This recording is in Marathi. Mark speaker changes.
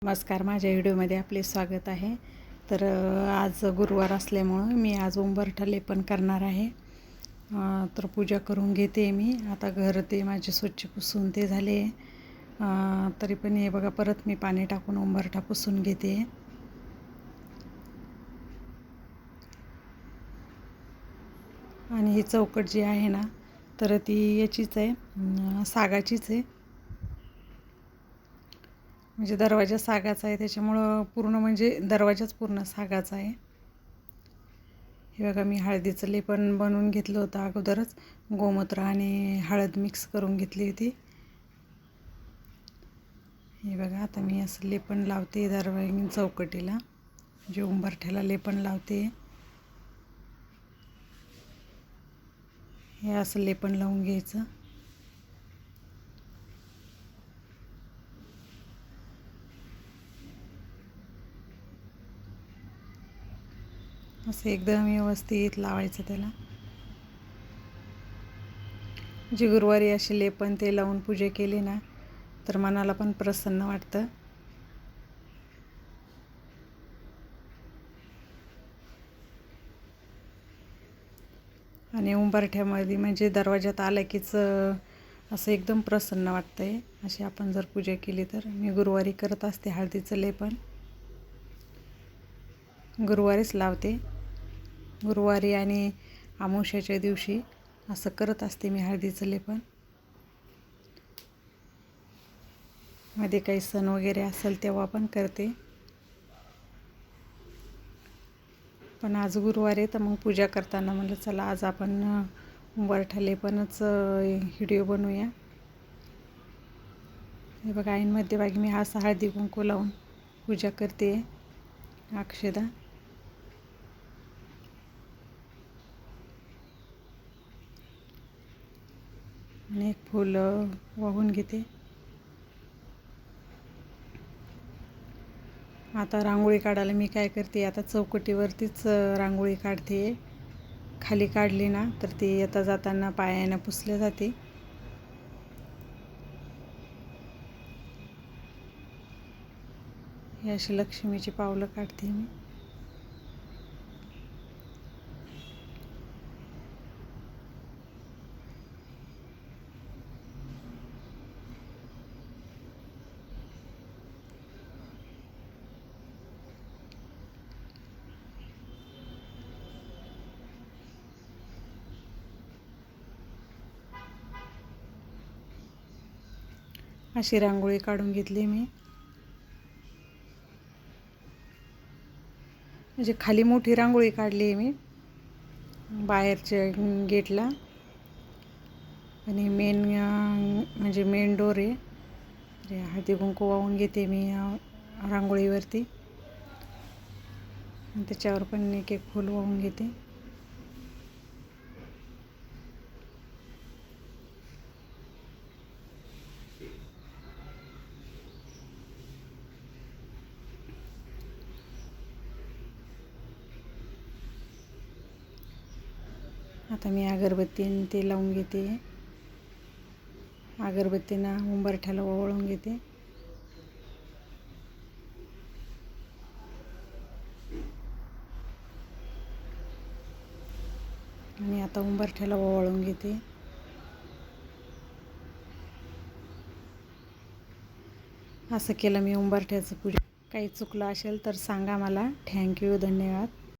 Speaker 1: नमस्कार, माझ्या व्हिडिओमध्ये आपले स्वागत आहे. तर आज गुरुवार असल्यामुळं मी आज उंबरठा लेपन करणार आहे. तर पूजा करून घेते मी. आता घर ते माझे स्वच्छ पुसून ते झाले. तरी पण हे बघा, परत मी पाणी टाकून उंबरठा पुसून घेते. आणि ही चौकट जी आहे ना, तर ती याचीच आहे, सागाचीच आहे. म्हणजे दरवाजा सागाचा आहे, त्याच्यामुळं पूर्ण म्हणजे दरवाजाच पूर्ण सागाचा आहे. हे बघा, मी हळदीचं लेपन बनवून घेतलं होतं अगोदरच. गोमूत्र आणि हळद मिक्स करून घेतली होती. हे बघा, आता मी असं लेपन लावते दरवाजा चौकटीला, जे उंबरठ्याला लेपन लावते. हे असं लेपन लावून घ्यायचं. असं एकदम व्यवस्थित लावायचं त्याला. जे गुरुवारी असे लेपन ते लावून पूजा केली ना, तर मनाला पण प्रसन्न वाटतं. आणि उंबरठ्यामध्ये म्हणजे दरवाजात आलं कीच असं एकदम प्रसन्न वाटतंय. अशी आपण जर पूजा केली तर. मी गुरुवारी करत असते हळदीचं लेपन. गुरुवारीच लावते. गुरुवारी आणि अमावस्येच्या दिवशी असं करत असते मी हळदीचं लेपन. मध्ये काही सण वगैरे असेल तेव्हा पण करते. पण आज गुरुवार आहे, तर मग पूजा करताना म्हणलं चला आज आपण उंबरठा लेपनच व्हिडिओ बनवूया. हे बघा, ऐन मध्यभागी मी असं हळदी कुंकू लावून पूजा करते. अक्षदा आणि एक फूल वाहून घेते. आता रांगोळी काढायला मी काय करते, आता चौकटीवरतीच रांगोळी काढते. खाली काढली ना तर ती येता जाताना पायानं पुसल्या जाते. ही अशी लक्ष्मीची पावलं काढते मी. अशी रांगोळी काढून घेतली मी. म्हणजे खाली मोठी रांगोळी काढली आहे मी बाहेरच्या गेटला. आणि म्हणजे मेन डोर आहे. हळदी कुंकू वाहून घेते मी रांगोळीवरती. आणि त्याच्यावर पण एक एक फूल वाहून घेते. आता मी अगरबत्तीने ते लावून घेते. अगरबत्तीनं उंबरठ्याला ओवाळून घेते. आणि आता उंबरठ्याला ओवाळून घेते. असं केलं मी उंबरठ्याचं पूजा. काही चुकलं असेल तर सांगा मला. थँक्यू, धन्यवाद.